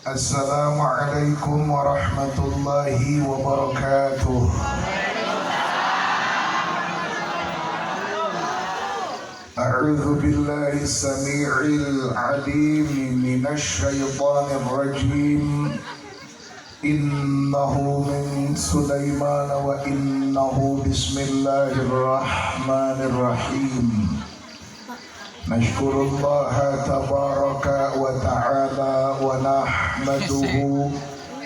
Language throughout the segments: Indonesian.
Assalamualaikum warahmatullahi wabarakatuh. A'udzu billahi samii'il 'aliim minasy syaithaanir rajiim. Innahu min Sulaiman wa innahu bismillahirrahmanirrahim. Nashkurullaha tabaraka wa ta'ala wa nahmaduhu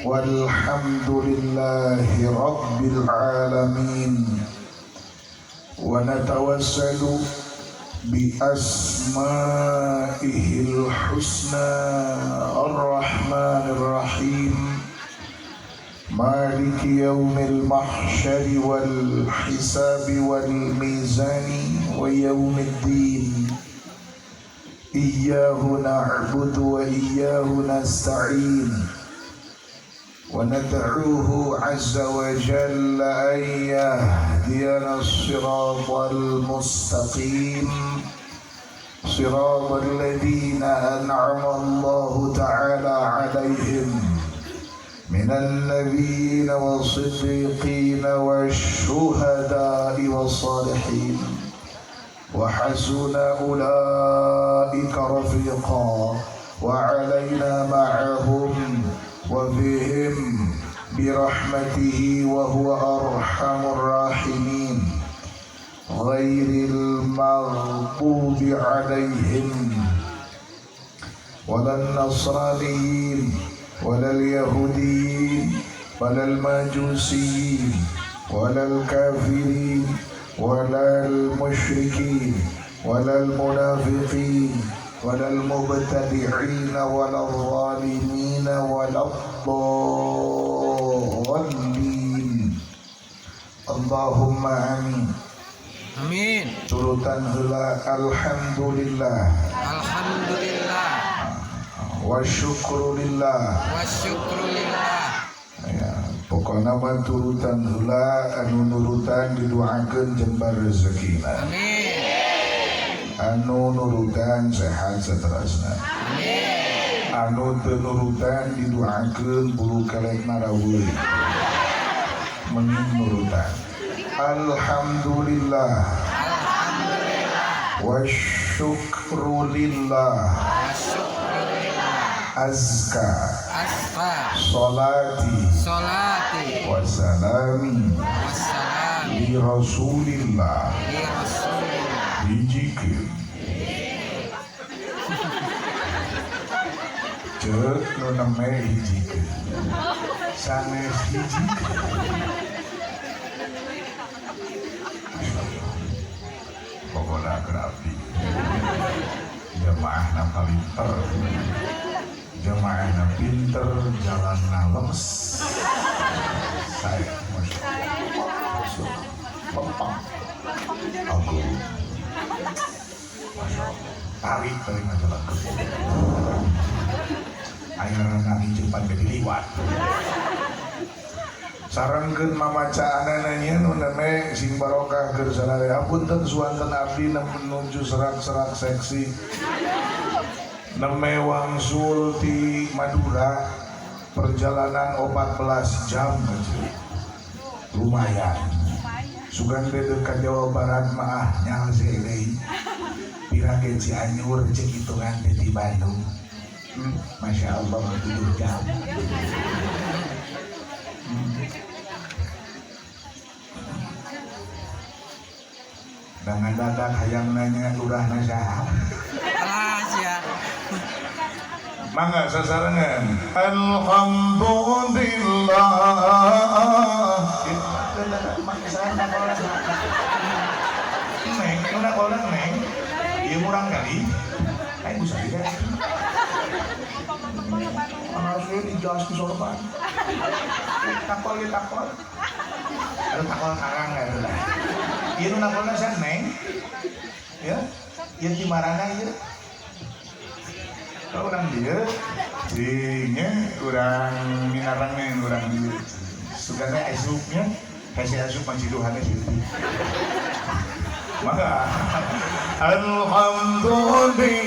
walhamdulillahi rabbil alamin wa natawassalu bi asma'ihil husna ar-rahmanir rahim maliki yaumil mahsyari wal hisabi wal mizani wa yaumiddin. Iyyahu na'budu wa iyyahu nasta'in wa nad'uhu 'azza wa jalla an yahdiyana as-siratal mustaqim siratal ladzina an'ama Allahu ta'ala 'alaihim minan nabiyyin was-siddiqin wasyuhada'i was-salihin wa hasuna ulaika rafiqa wa 'alaina ma'ahum wa bihim birahmatihi wa huwa arhamur rahimin ghairil maghdubi 'alaihim walan nasraniyin walal yahudiyin walal majusiyin walal kafirin walal musyrikin walal munafiqin walal mubtadi'in walal zalimin walad dallin. Allahumma amin. Amin. Turutan heula alhamdulillah. Alhamdulillah. Wa syukrulillah. Wa syukrulillah. Ya, pokokna mah turutan heula anu nurutan didoakeun jembar rezekina. Amin. Anu nurutan sehat saterasna. Amin. Anu teu nurutan didoakeun bulu kelekna raweuh. Mending nurutan. Alhamdulillah. Alhamdulillah. Wa syukrulillah. Wa syukrulillah. Azka. Asfa. Salati. Salati. Wa salami. Wassalam. Li Rasulillah. Li Rasulillah. Hijikeun. Ceuk nu neme hijikeun. Sanes hijikeun. Pokoknya kerapi. Jemaahna palinter. Jemaahna pinter, jalanna lemes. Saya masuk lempang. Aku Masya Allah. Tarik majalah kebun. Ayeuna nami cepat gede liwat. Sarengkeun mamaca anana nu neme sing barokah keur sadaya. Punten suanten abdi menuju serak-serak seksi. Neme wangsul di Madura perjalanan 14 jam aja. Lumayan. Sugan bede ka Jawa Barat mah nyaho deui. Pirage Cianjur cek hitungan di Bandung. Masya Allah 7 jam. Dengan dadak hayang nanya lurahna saha. Rahasia. Mangga sasarengan. Alhamdulillah. Neng, udah kolak neng. Ieu murang kali. Aing bisa juga. Anasnya dijelas di sorban. Takol. Ada takol karang nggak itu lah. Ieu nu nakolna san neng. Ya, ieu di marana ieu. Kalau orang dia, jingnya orang minarangnya orang dia. Sugana asupnya, kasih asup manciduhannya gitu. Maka alhamdulillah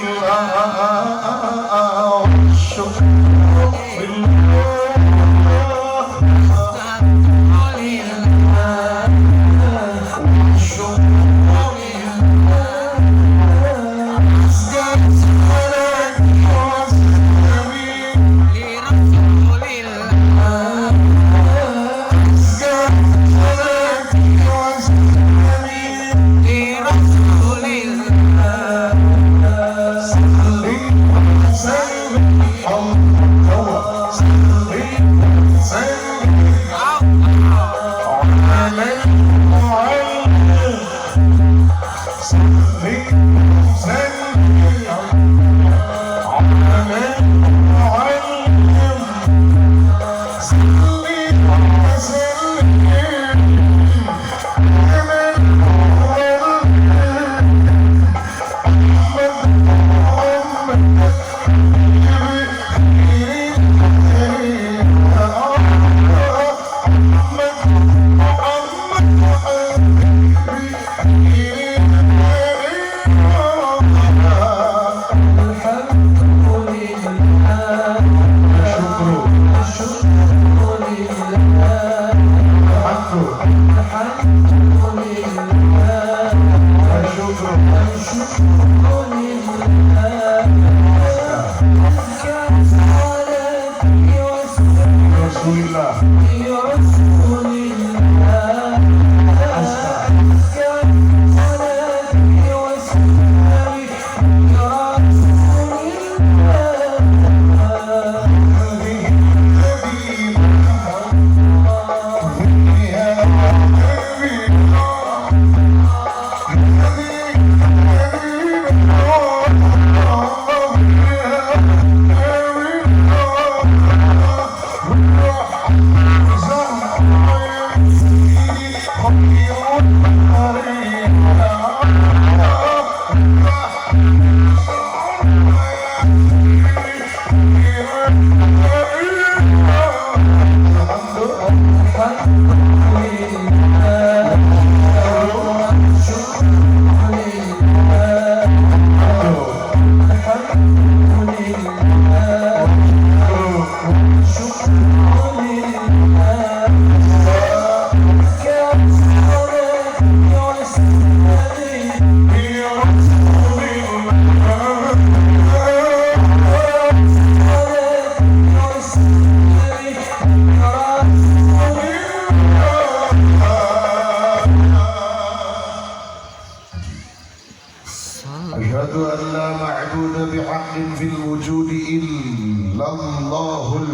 Asyhadu an la ma'budu bihaqqin fil wujudi illallahul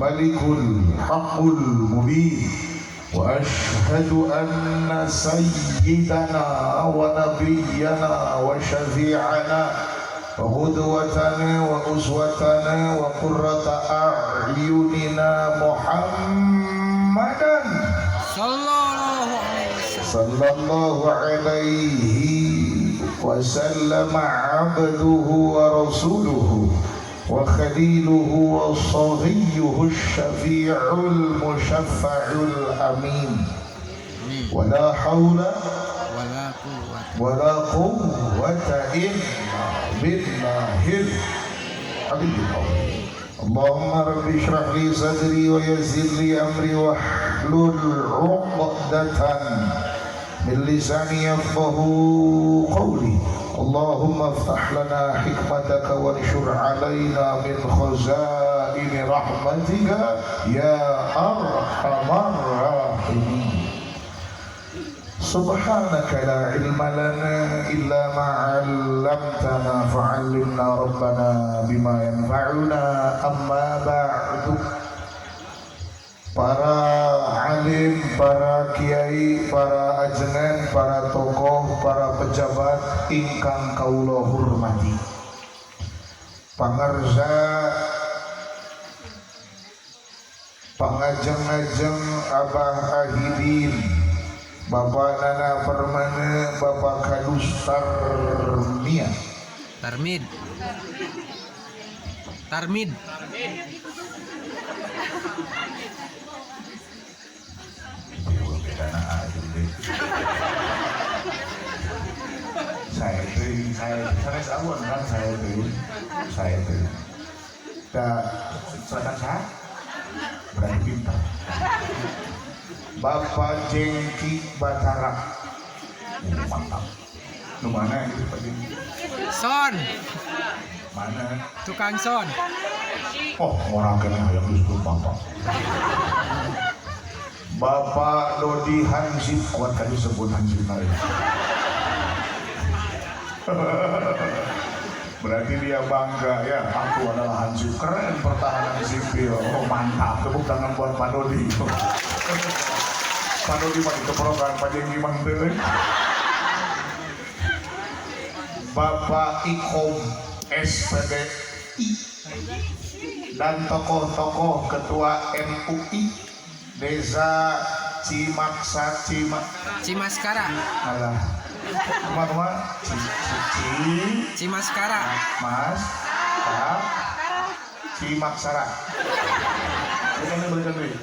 malikul haqqul mubin wa ashhadu anna sayyidana wa nabiyyana wa syafi'ana wa qudwatana wa uswatana wa qurrata a'yunina Muhammadan sallallahu alaihi وسلم عبده ورسوله وخليله وصفيه الشفيع المشفع الأمين ولا حول ولا قوة إلا بالله العلي العظيم اللهم رب اشرح لي صدري ويسر لي أمري واحلل عقدة من لساني يفقه قولي اللهم افتح لنا حكمتك وانشر علينا من خزائن رحمتك يا أرحم الراحمين سبحانك لا علم لنا إلا ما علمتنا فعلمنا ربنا بما ينفعنا أما بعد. Para alim, para kiai, para ajengan, para tokoh, para pejabat ingkang kaula hormati, pangarsa pangajeng-ajeng Abah Ahidin, Bapak Nana Permana, Bapak Kadus Tarmid saya sabun kan saya itu. Dah silakan saya berarti pintar. Bapak Jengki Batara. Mantap. Lu mana itu Pak Jengki? Son. Mana? Tukang son. Oh, orang kena yang disebut Bapak. Bapak Dodi Hansip, kuat kali sebut Hansip tadi. Berarti dia bangga ya, aku adalah Hansip, keren pertahanan sipil. Oh mantap, tepuk tangan buat Pak Dodi. Pak Dodi mah dikeprokan, Pak Jengki mantel. Bapak Ikom SPDI dan tokoh-tokoh ketua MUI Desa Cimaskara. alah rumah Cimaskara. Mas Cimaksara berikan dulu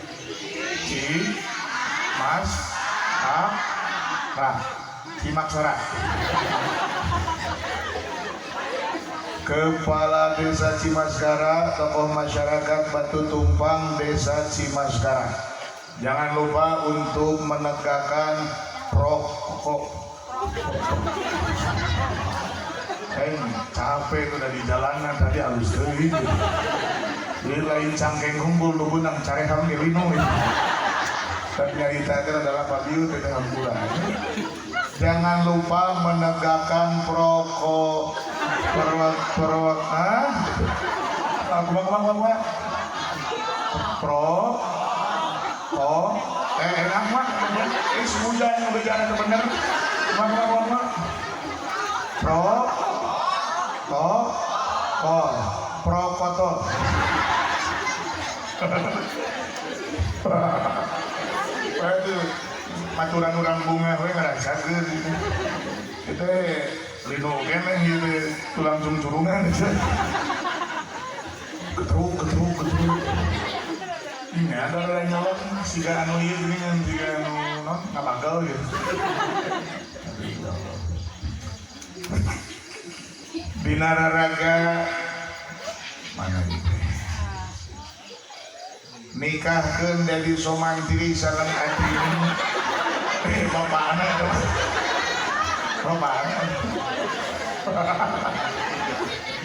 Cimaksara. Kepala Desa Cimaskara, tokoh masyarakat Batu Tumpang Desa Cimaskara. Jangan lupa untuk menegakkan prokok. Capek udah di jalanan tadi halus deui. Ieu lain cangkeng kumpul nu beunang careham ge lino. Dan nyaritakeun adalah pabieu teh hampura. Jangan lupa menegakkan prokok. Perwak enak mah semudah yang berjalan itu bener prokotol itu maturan orang bunga we ngarasakeun itu lino keneh gitu tulang curungan ketruk ini ada orang nyolong siga anu ieu geuningan siga anu non ngabagal gitu binararaga mana gitu nikahkeun jadi somantri sareng adi bapana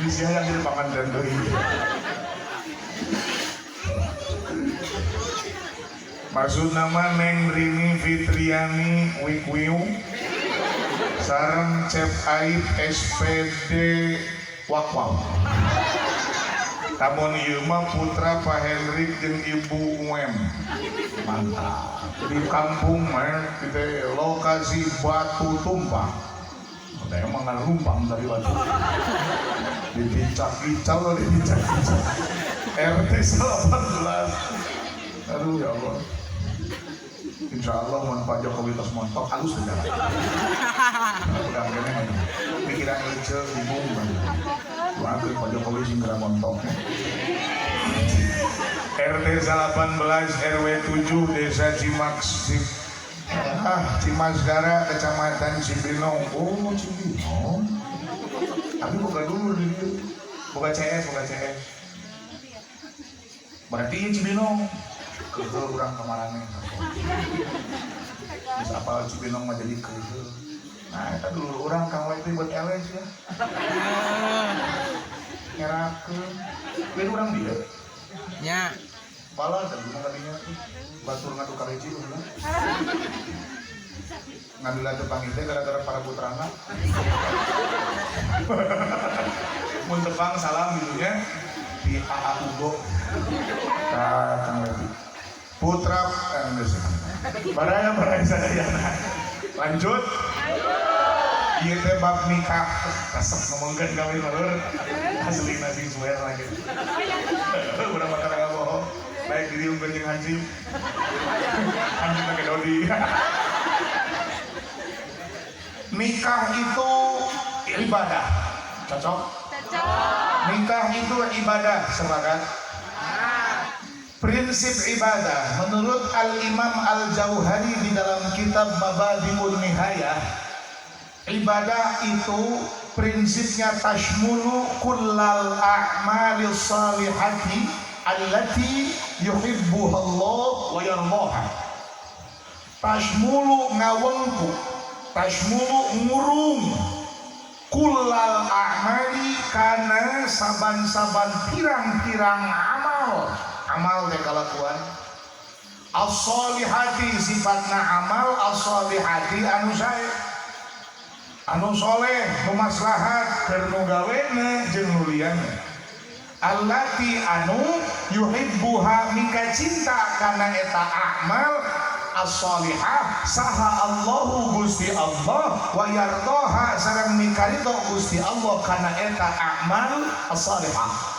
bisa yang jadi makan dan doi. Maksud nama Neng Rini Fitriani Wikwiu sareng Cep Aib SPD Wakwau. Tamun ieu mah putra Pak Hendrik jeung Ibu Uem. Mantap. Di kampung mah kita lokasi Batu Tumpang. Ada yang mengalumpang dari batu. Dibicak-bicak RT 18. Aduh ya Allah. Insya Allah mun Pak Jokowi tos montok halus aja. Udah gini pikiran liceu bingung banget. Doakeun Pak Jokowi sing geura montok. RT 18 RW 7 Desa Cimaskara Kecamatan Cibinong. Oh Cibinong. Tapi buka dulu di dia. Buka CS. Berarti Cibinong. Keuheuh urang kemaraneh. Terus apa Cibinong mah jadi keuheuh. Nah, eta dulu urang Kang Weti buat LS ya. Ngerakeun. Lain urang dia. Nya. Pala dan rumah kadinya batur ngadu kareci ulah. Ngambil aja pangitnya gara-gara para putrana. Mun tepang salam dulunya di AA Ugo. Kang Weti. Putra baraya sadayana. Lanjut. Ieu teh bab nikah. Kasep ngomongkeun gawe malur. Aslina sing suwer lagi. Urang bakal ngabohong. Baik diri ungkeun jeung Hansip. Hansip pakai Dodi. Nikah itu ibadah. Cocok? Nikah itu ibadah, sepakat? Prinsip ibadah menurut Al-Imam Al-Jauhari di dalam kitab Mabadi'un Nihayah, ibadah itu prinsipnya tashmulu kullal a'malis salihati allati yuhibbuha Allah wa yardaha. Tashmulu ngawengku, tashmulu ngurung kullal a'mali kana saban-saban pirang-pirang amal teh kalakuan as-solihati sifatna amal as-solihati anu sae anu soleh nu maslahat keur nu gawena jeung nu liana allati anu yuhibbuha mika cinta kana eta amal as-solihah saha Allahu Gusti Allah wa yardaha sareng mikaridho Gusti Allah kana eta amal as-solihah.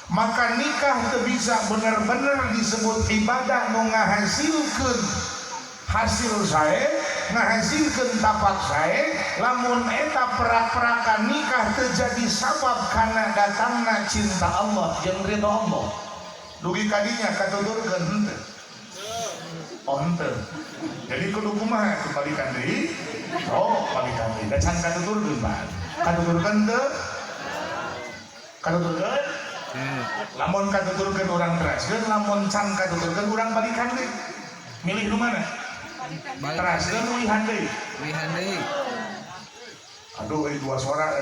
Maka nikah teu bisa bener-bener disebut ibadah nu ngahasilkeun hasil sae, ngahasilkeun tapak sae, lamun eta perak-perakan nikah teu jadi sabab kana datangna cinta Allah jeung ridho Allah. Dugi kadinya katuturkeun henteu. Oh henteu. Jadi kudu kumaha balikan deui? Oh, balikan deui. Da can katuturkeun bae. Katuturkeun teu? Katuturkeun? Lamun katuturkeun urang teraskeun, lamun can katuturkeun urang balikan deui. Milih nu mana? Teraskeun ulihan deui. Lihan deui. Aduh, dua suara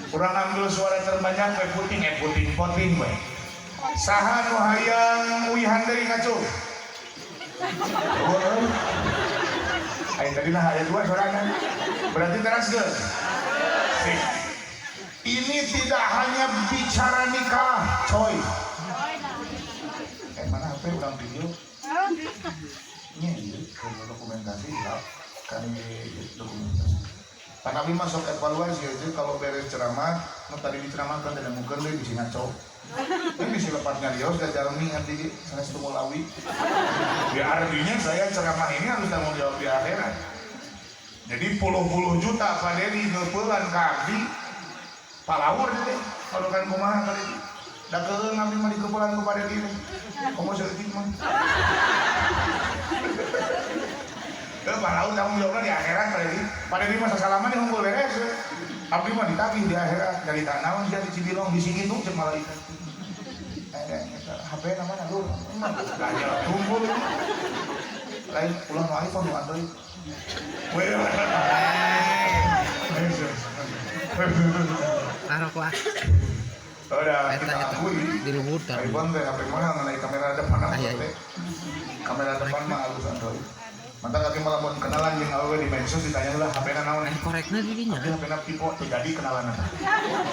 Urang ambil suara terbanyak puting we. Saha nu hayang ulihan deui ngaco? Ayo tadi nah ada dua sorangan. Berarti teraskeun. Ini tidak hanya bicara nikah, coy. Mana HP ulang video? Ini kalau dokumentasi lah, kan dokumentasi. Kan kami masuk evaluasi aja kalau beres ceramah, tadi diceramahkan dan mungkin di sini ngaco. Ini bisa lepasnya Lios dan Jalmi nanti saya setemu lawi. Ya artinya saya ceramah ini harus tanggung jawab di akhirat. Jadi puluh-puluh juta Pak Dedi ngepelan kaki palawur deh. Kalau kan kumaha kali ini. Dah ke ngambil mah dikepelan ke Pak Dedi ini. Kamu seketik mah. Ke palawur tanggung jawabnya di akhirat Pak Dedi. Pak Dedi masa salaman yang unggul beres. Abdi mah ditagih di akhirat dari tanawan dia di Cibilong di sini tuh cek malaikat. HP namanya lu, aja tumpul. Lain ulang no iPhone no Android. Taruh kuat. Udah kita akui. Di luhutan. iPhone teh HP mahal ngalai kamera depan apa teh. Kamera depan mah halus Android. Mantap kaki malah mau kenalan yang awewe di medsos ditanya lah HP-na naon. Koreknya dirinya. HP-na Vivo terjadi kenalan.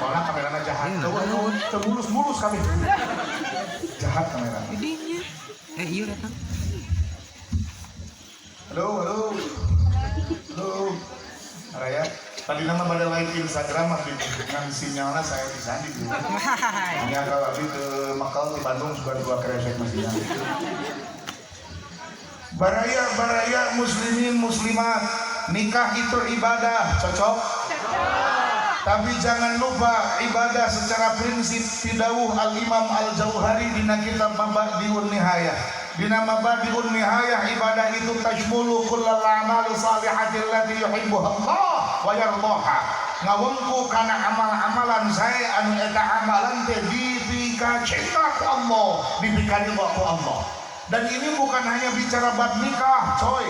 Soalnya kameranya jahat. Mulus kami. Jahat kamera. Dirinya. Iya datang. Halo. Raya. Tadi nama pada live Instagram dengan sinyalnya saya bisa di dulu. Hanya kalau ke Makal di Bandung sudah dua kresek masih. Baraya muslimin muslimat, nikah itu ibadah, cocok? Tapi jangan lupa ibadah secara prinsip fidawuh al-Imam al-Jauhari dina kitab Mabadi'un Nihayah. Dina Mabadi'un Nihayah ibadah itu tashmulu kullal a'mali salihati allati yuhibbuha Allah wa yardaha. Ngawengku kana amal-amalan saya anu eta amalan teh dipika cinta ku Allah, dipika ridha ku Allah. Dan ini bukan hanya bicara bab nikah, coy.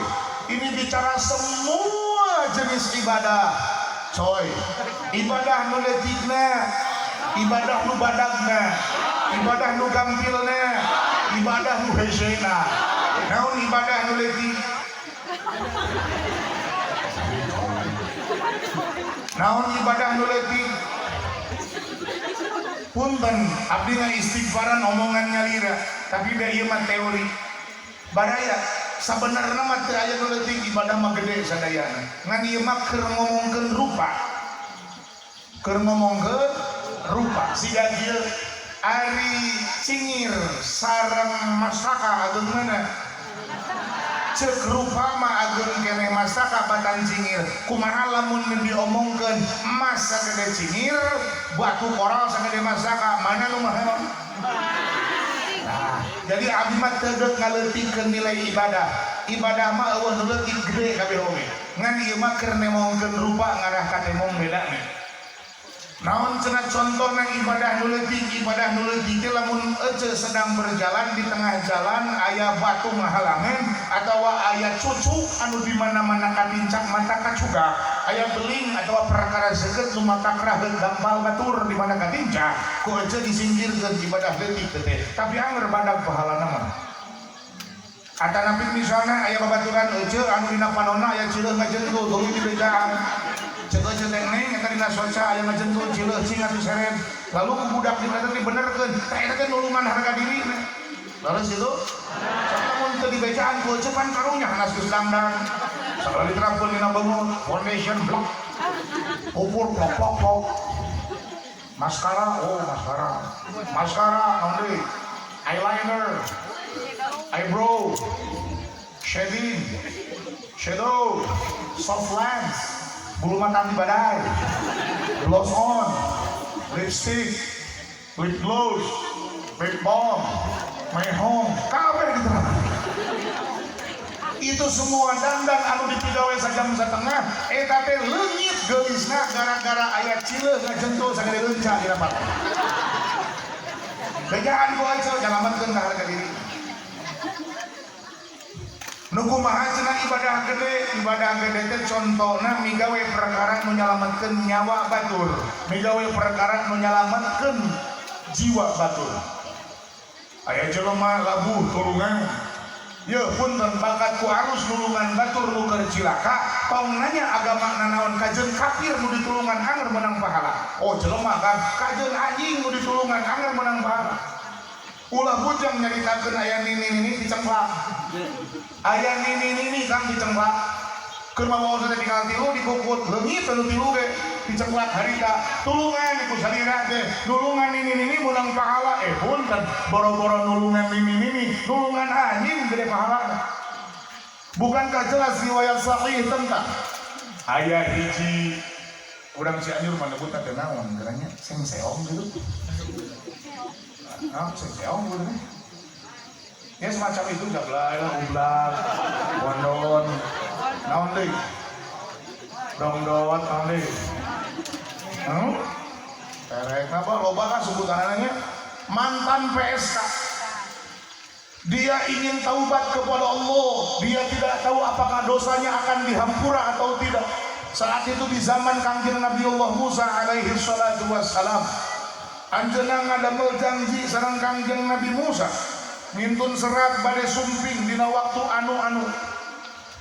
Ini bicara semua jenis ibadah, coy. Ibadah nu letikna, ibadah nu badagna, ibadah nu gampilna, ibadah nu hesena. Naon ibadah nu letik? Naon ibadah nu letik? Punten, abdi nga istighfaran omongan nyalira, tapi da ieu mah teori. Baraya, sabenerna mah teu aya nu leutik ibadah mah gede sadayana. Ngan ieu mah keur ngomongkeun rupa. Keur ngomongkeun rupa. Siga ieu Ari Cingir sareng Masaka ageun mana? Cek rupa mah ageun keneh Masaka batan Cingir. Kumaha lamun diomongkeun emas sagede Cingir, batu koral sagede Masaka, mana nu mahal? Nah, jadi abdi mah teu deuk ngaleutikeun nilai ibadah. Ibadah mah eueuh nu leutik gede kabeh oge. Ngan ieu mah keur nemongkeun rupa ngarah ka temong beda nih. Naon cenah contohna ibadah nu leutik teh lamun ece sedang berjalan di tengah jalan aya batu ngahalangan atawa aya cucuk anu di mana-mana katincak mata kacuga, aya beling atawa perkara seukeut nu matakrah gampal batur di mana katincak, ku ece disingkirkeun ibadah leutik teh. Tapi anger badag pahalana mah. Atanapi misalnya aya babaturan ece anu dina panonna aya cileung ngajengkeul tuluy di bejaan. Cek neng eta dina soca aya ngajengkeul cileung cing atuh seret. Lalu ku budak di mana dibenerkeun, tah eta teh nulungan harga diri. Lalu situ samun teu di bejaan ku ece pan karunya hanas geus dangdang. Sakala diterapkeun dina beungut, foundation blok. Pupur plok. Maskara, maskara naon deui? Eyeliner, eyebrow, shaving, shadow, soft lens, bulu mata anti badai, gloss on, lipstick, lip gloss, lip balm, mehong, kabeh diterapkan. Itu semua dandan anu dipigawe sajam satengah eta teh leungit geulisna gara-gara aya cileung ngajengkeul sagede leunca dina patah. Bejaan ku aja nyalametkeun ka harga diri. Nu kumaha cenah ibadah gede teh contona migawe perkara nu nyalametkeun nyawa batur, migawe perkara nu nyalametkeun jiwa batur. Aya jelema labuh tulungan. Ya punten bakat ku arus nulungan batur nu keur cilaka, tong nanya agama nanaon kajeun kafir nu ditulungan anger menang pahala. Oh jelema kan kajeun anjing nu ditulungan anger menang pahala. Ulah bujang nyaritakeun aya nini dicemplak. Aya nini kan dicemplak. Keur mawaos teh tinggal tilu dikukut leungit anu tilu ge dicemplak harita. Tulungan ku salira teh nulungan nini menang pahala. Punten boro-boro nulungan nini nulungan anjing gede pahalana. Bukankah jelas riwayat sahih tentang aya hiji urang Cianjur mana buta teh naon geuranya sengseong gitu. Nah, sengseong gitu. Ya semacam itu jablay lah, ublak, wondon, naon deui? Dongdot naon deui? Terek apa loba kan sebutanannya mantan PSK. Dia ingin taubat kepada Allah, dia tidak tahu apakah dosanya akan dihampura atau tidak. Saat itu di zaman Kangjeng Nabi Allah Musa alaihi salatu wassalam, anjeunna ngadamel janji sareng Kangjeng Nabi Musa ngintun serat bade sumping dina waktu anu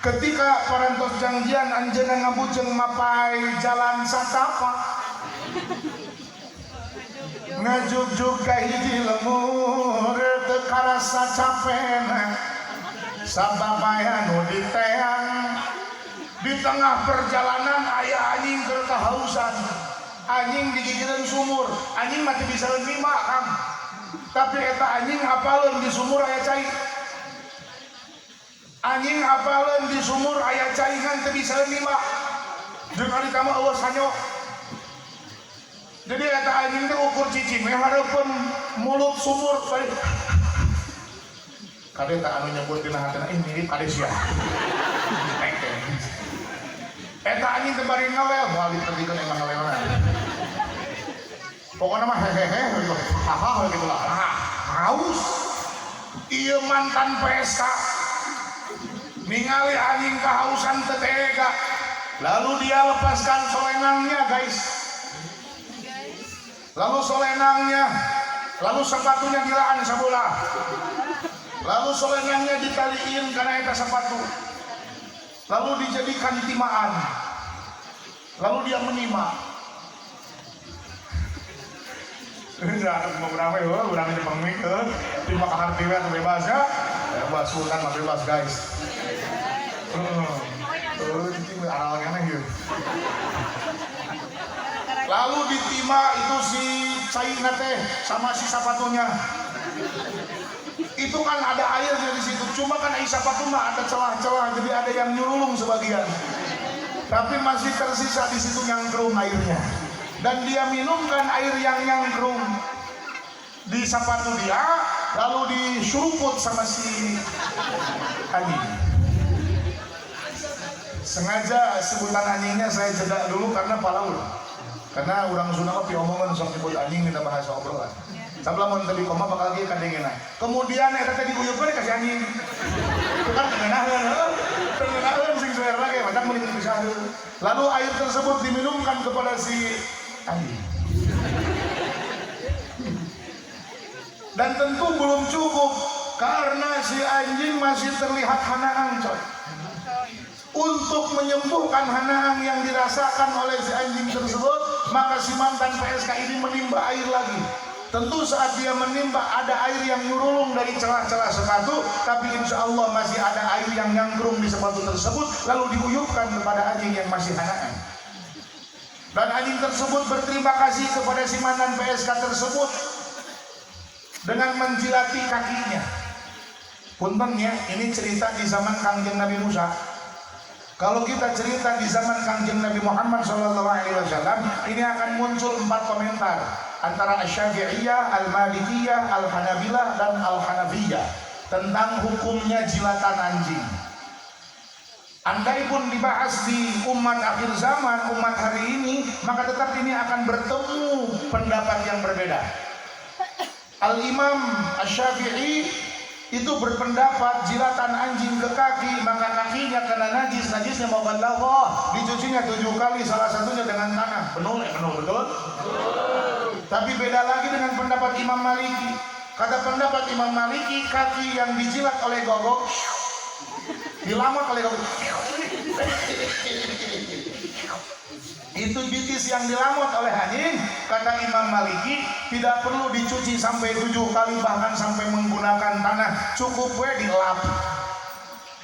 ketika parantos janjian anjeunna ngabujeng mapai jalan satapa ngajugjug ka hiji lemur teu karasa capena sababaya nu diteang di tengah perjalanan aya anjing keur kahausan anjing digigireun sumur anjing mah teu bisa lima Kang tapi eta anjing hafaleun di sumur aya cai anjing hafaleun di sumur aya cai ngan teu bisa lima jeung ari ka mah eueuh sanyo. Jadi eta anjing teh ukur cicing we hareupeun mulut sumur kade tak anu nyebut dina hatena mirip ade sia. Eta anjing teh bari ngawel moal diperdikeun emang ngawelna. Pokoknya mah hehehe hahaha gitu lah. Haus ieu mantan PSK ningali anjing kahausan teu tega. Lalu dia lepaskan solenangnya guys. Lalu solenangnya, lalu sepatunya dilaan sabola. Lalu solenangnya ditaliin karena eta sepatu. Lalu dijadikan timaan. Lalu dia menima. Ada beberapa ya, urang di pengmik, timah kahar tiwet bebas ya. Bebas sultan mah bebas guys. Ini aralnya nih. Lalu ditima itu si Caina teh sama si sepatunya. Itu kan ada airnya di situ. Cuma kan sepatu mah ada celah-celah, jadi ada yang nyulung sebagian. Tapi masih tersisa di situ nyangkrung airnya. Dan dia minumkan air yang nyangkrung di sepatu dia, lalu disuruput sama si anjing. Sengaja sebutan anjingnya saya jeda dulu karena palaul. Karena orang Sunda mah piomongan sok nyebut anjing dina bahasa obrolan. Sabla mun teu koma bakal ge kadengena. Kemudian eta teh diguyupkeun kasih anjing. Itu kan tengenaheun, tengenaheun sing suwer lagi, matak mending pisah dulu. Lalu air tersebut diminumkan kepada si anjing. Dan tentu belum cukup karena si anjing masih terlihat hanaan, coy. Untuk menyembuhkan hanaan yang dirasakan oleh si anjing tersebut, maka si mantan PSK ini menimba air lagi. Tentu saat dia menimba ada air yang nyurulung dari celah-celah sepatu, tapi insya Allah masih ada air yang nyangkrung di sepatu tersebut, lalu diuyupkan kepada anjing yang masih hanaan. Dan anjing tersebut berterima kasih kepada si mantan PSK tersebut dengan menjilati kakinya. Punten ya, ini cerita di zaman Kangjeng Nabi Musa. Kalau kita cerita di zaman Kangjeng Nabi Muhammad SAW, ini akan muncul 4 komentar antara Asy-Syafi'iyah, Al-Malikiyah, Al-Hanabilah, dan Al-Hanafiyah tentang hukumnya jilatan anjing. Andai pun dibahas di umat akhir zaman, umat hari ini, maka tetap ini akan bertemu pendapat yang berbeda. Al-Imam Asy-Syafi'i itu berpendapat jilatan anjing ke kaki maka kakinya kena najis, najisnya mau Allah, dicucinya 7 kali, salah satunya dengan tanah. Betul, betul. Tapi beda lagi dengan pendapat Imam Maliki. Kata pendapat Imam Maliki, kaki yang dijilat oleh gogok, dilamot oleh gogok, itu bitis yang dilamot oleh anjing, kata Imam Maliki tidak perlu dicuci sampai 7 kali, bahkan sampai menggunakan tanah, cukup we dilap.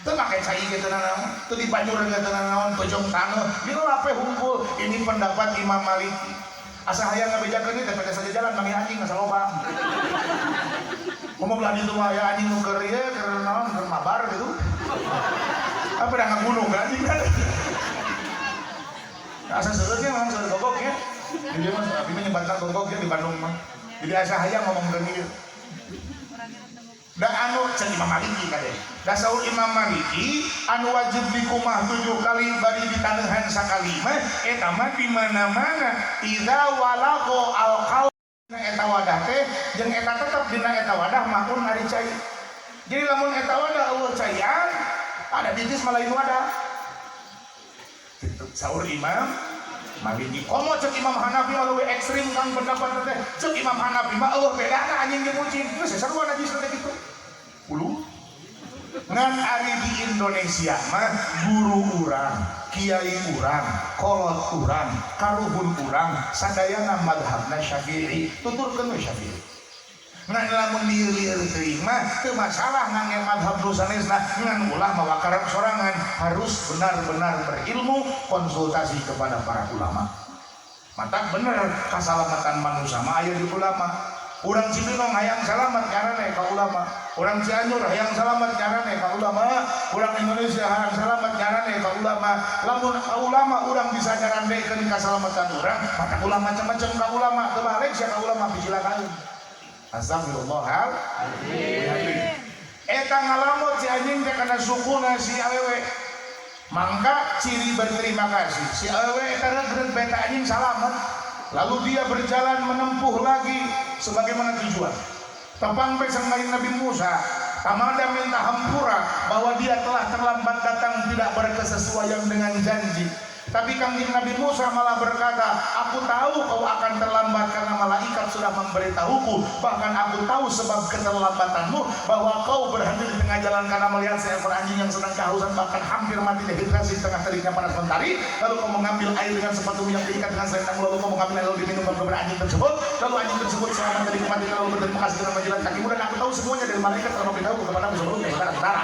Itu pakai cai gitu naon, itu dipanjur gitu naon, pojong tanah, dilap we hunkul. Ini pendapat Imam Maliki. Asa hayang ngabejakeun ieu teh pada saja jalan mangi anjing asa loba. Ngomong belah ditu mah ya anjing nu keur ieu keur naon, keur mabar gitu. Apa dah ngabunuh ka anjing kan? Asa seueutnya memang seueur gogok ya. Jadi mas abi menyebarkan gogok ya di Bandung mah. Jadi asa hayang ngomong geuning. Da anu can Imam Maliki kade. Da saur Imam Maliki anu wajib dikumah 7 kali bari ditaneuhan sakali mah eta mah di mana-mana. Idza walaqo al-qaul eta wadah teh jeung eta tetep dina eta wadah maun ari cai. Jadi lamun eta wadah eueuh caian ada bitis malain wadah. Saur Imam Maliki. Komo cek Imam Hanafi malah we ekstrim kang pendapat teh. Cek Imam Hanafi mah eueuh bedana anjing jeung kucing. Geus sarua najis teh kitu. Ulu. Ngan ari di Indonesia mah guru urang, kiai urang, kolot urang, karuhun urang, sadayana madhabna Syafi'i. Tuturkeun we Syafi'i. Ngan lamun lieur-lieur teuing mah teu masalah ngangge madhab nu sanesna, ngan ulah mawakarang sorangan, harus benar-benar berilmu, konsultasi kepada para ulama. Matak bener kasalamatan manusia mah aya di ulama. Urang Cibinong hayang salamat ngarane ka ulama, urang Cianjur hayang salamat ngarane ka ulama, urang Indonesia hayang salamat ngarane ka ulama. Lamun ulama urang bisa nyarandekeun kasalamatan urang, maka ulama macam-macam ka ulama, teu balik sia ka ulama picilakan. Astagfirullahaladzim. Eta ngalamot si anjing teh kana sukuna si awewe. Mangka ciri berterima kasih. Si awewe eta regreg beta anjing salamet. Lalu dia berjalan menempuh lagi sebagaimana tujuan. Tepang besang Nabi Musa, tamada minta hampura bahwa dia telah terlambat datang, tidak berkesesuaian dengan janji. Tapi Kangjeng Nabi Musa malah berkata, aku tahu kau akan terlambat karena malaikat sudah memberitahuku. Bahkan aku tahu sebab keterlambatanmu, bahwa kau berhenti di tengah jalan karena melihat seekor anjing yang sedang kehausan, bahkan hampir mati dehidrasi, tengah teriknya panas mentari. Lalu kau mengambil air dengan sepatu yang diikat dengan selendang, lalu kau mengambil air lalu diminum kepada anjing tersebut. Lalu anjing tersebut selama menikmati lalu berterima kasih dengan menjilat kakimu, dan aku tahu semuanya dari malaikat telah memberitahuku kepadamu sebelumnya, saudara-saudara.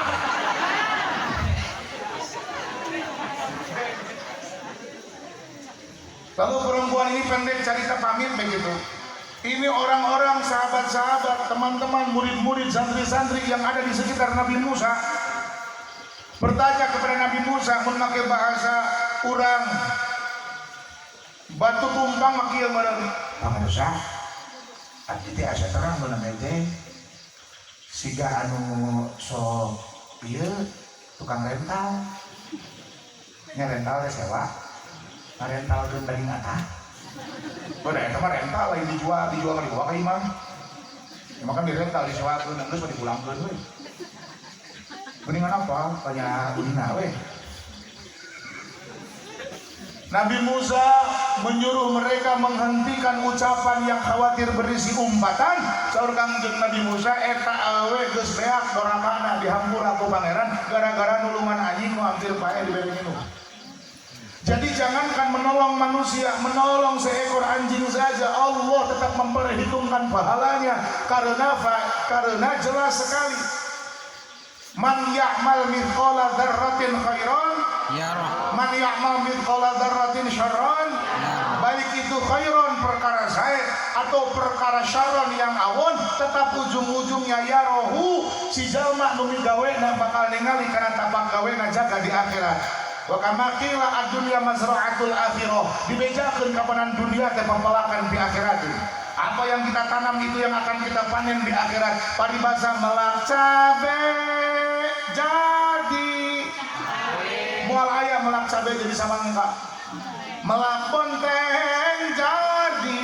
Lalu perempuan ini pendek cerita pamit begitu. Ini orang-orang, sahabat-sahabat, teman-teman, murid-murid, santri-santri yang ada di sekitar Nabi Musa bertanya kepada Nabi Musa, memakai bahasa urang, batu tumpang makieu meureun. Pak Musa, abdi teh asa terang beunang teh. siga anu sok ieu tukang rental nya rental teh sewa rental geun daging atah udah eta mah rental lain dijual ka dibawa ka imam emang kan di rental disewakeun geus mah dipulangkeun we mendingan apa tanya udina we. Nabi Musa menyuruh mereka menghentikan ucapan yang khawatir berisi umpatan. Saur Kangjeng Nabi Musa eta awe geus beak dorakana dihampura ku pangeran gara-gara nulungan anjing nu hampir pae diberi minum. Jadi jangankan menolong manusia, menolong seekor anjing saja Allah tetap memperhitungkan pahalanya karena jelas sekali. Man ya'mal mithqala dzarratin khairan Yarah. man ya'mal mithqala dzarratin syarran, baik itu khairan perkara sae atau perkara syarran yang awon, tetap ujung-ujungnya yarahu si jalma nu migawena bakal ningali kana tapak gawena jaga di akhirat. Wa kama qila ad-dunya mazra'atul akhirah, dibejakeun kapanan dunia teh pempelakan di akhirat. Apa yang kita tanam itu yang akan kita panen di akhirat. Paribasa melak cabe jadi mual aya melak cabe jadi samangka, melak bonteng jadi,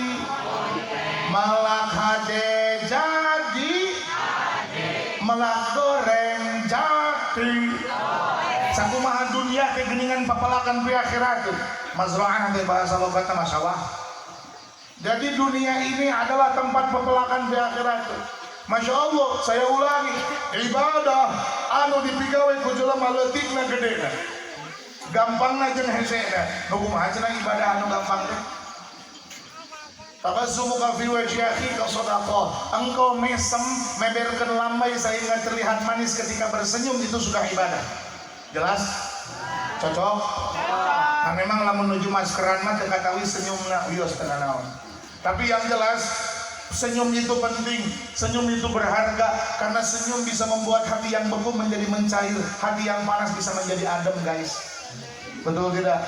melak hade jadi, melak goreng jadi. Sakumaha dunia teh geuningan papalakan di akhirat. Mazra'ah teh bahasa logatna masawah. Jadi dunia ini adalah tempat pepelakan di akhirat. Masya Allah, saya ulangi, ibadah anu dipigawe ku jelema leutikna gedena, gampangna jeung hesena. Nu kumaha cenah ibadah anu gampang teh? Tabassumuka fi wajhi akhika shadaqah. Engkau mesem meberkeun lambai sehingga terlihat manis ketika bersenyum, itu sudah ibadah. Jelas? Cocok? Nah memang lamun nuju maskeran mah teu katawi senyumna wios teu naon. Tapi yang jelas senyum itu penting, senyum itu berharga karena senyum bisa membuat hati yang beku menjadi mencair, hati yang panas bisa menjadi adem, guys. Betul tidak?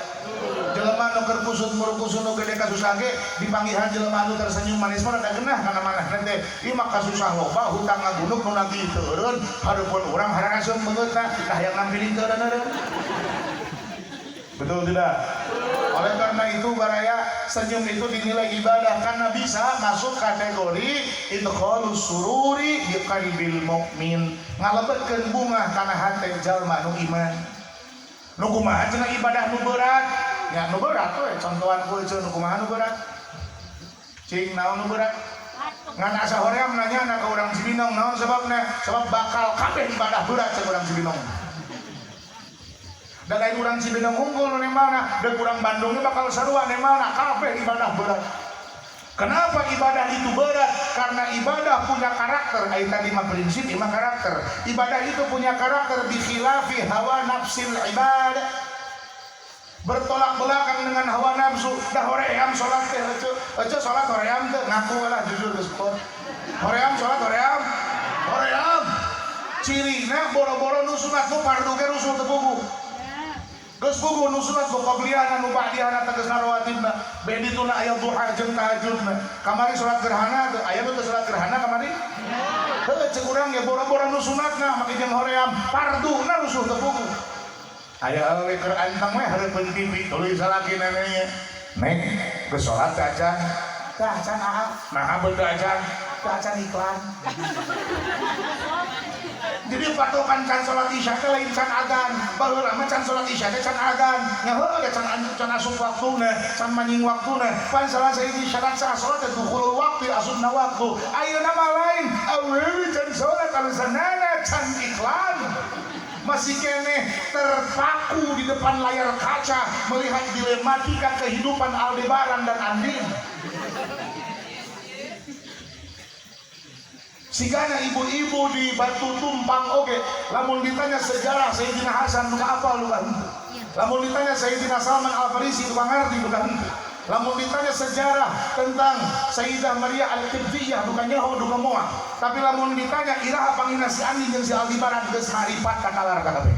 Jelema nu keur kusut murukusun nu gede kasusah ge dipanggihan jelema anu tersenyum manis mah rada geunah kana manehna teh. Ieu mah kasusah loba hutang ngagunuk nu nagih teureun hareupeun urang haranaseum beungeutna tah yang nampilin teureun. Betul tidak? Oleh karena itu baraya senyum itu dinilai ibadah karena bisa masuk kategori idkhalus sururi bi qalbil mukmin, ngalebetkeun bunga kana hate jalma nu iman. Nu kumaha cenah ibadah nu berat? Ya nu berat we contohan ku ceun nu kumaha nu berat? Cing naon nu berat? Ngan asa hoream nanyana ka urang Cibinong naon sebabna? Sebab bakal kabeh ibadah berat ceuk urang Cibinong. Da lain urang Cibinong unggul nemalna, dan urang Bandung bakal sarua nemalna kabeh ibadah berat. Kenapa ibadah itu berat? Karena ibadah punya karakter. Ayat tadi mah prinsip imah karakter. Ibadah itu punya karakter bi khilafi hawa nafsil ibadah. Bertolak belakang dengan hawa nafsu. Dah hoream salat teh ece salat hoream teh ngaku lah jujur geus pot. Hoream salat hoream. Cirina boro-boro nu sunat nu fardu ge rusul teu puguh. Geus puguh nu sunat ku qabliyana nu ba'diyana tegasna rawatibna. Bedituna aya duha jeung tahajudna. Kamari salat gerhana teu aya teu salat gerhana kamari? Heuh ceuk urang ge boro-boro nu sunatna make jeung hoream farduna rusul teu puguh. Aya we keur antang we hareupeun TV tuluy salaki nenenya. Neng, geus salat teh acan. Teh acan aha? Naha beuneu acan? Teh acan iklan. Jadi patokan can salat isya teh lain can adan. Baheula mah can salat isya teh can adan. Nya heuh ge can asup waktuna, can manjing waktuna. Pan salah sahiji syarat sah salat teh dukhulul waqti asupna waktu. Ayeuna mah lain. Awewe can salat alasanana can iklan. Masih kene terpaku di depan layar kaca melihat dilematika kehidupan Aldebaran dan Andin. Sigana ibu-ibu di Batu Tumpang oge, lamun ditanya sejarah Sayyidina Hasan luka apa luka henteu. Lamun ditanya Sayyidina Salman Al-Farisi luka ngarti luka henteu. Lamun ditanya sejarah tentang Sayyidah Maria Al-Qibtiyah luka nyaho luka moal. Tapi lamun ditanya iraha pangina si Andi jeung si Aldebaran geus maripat kakalar kabeh.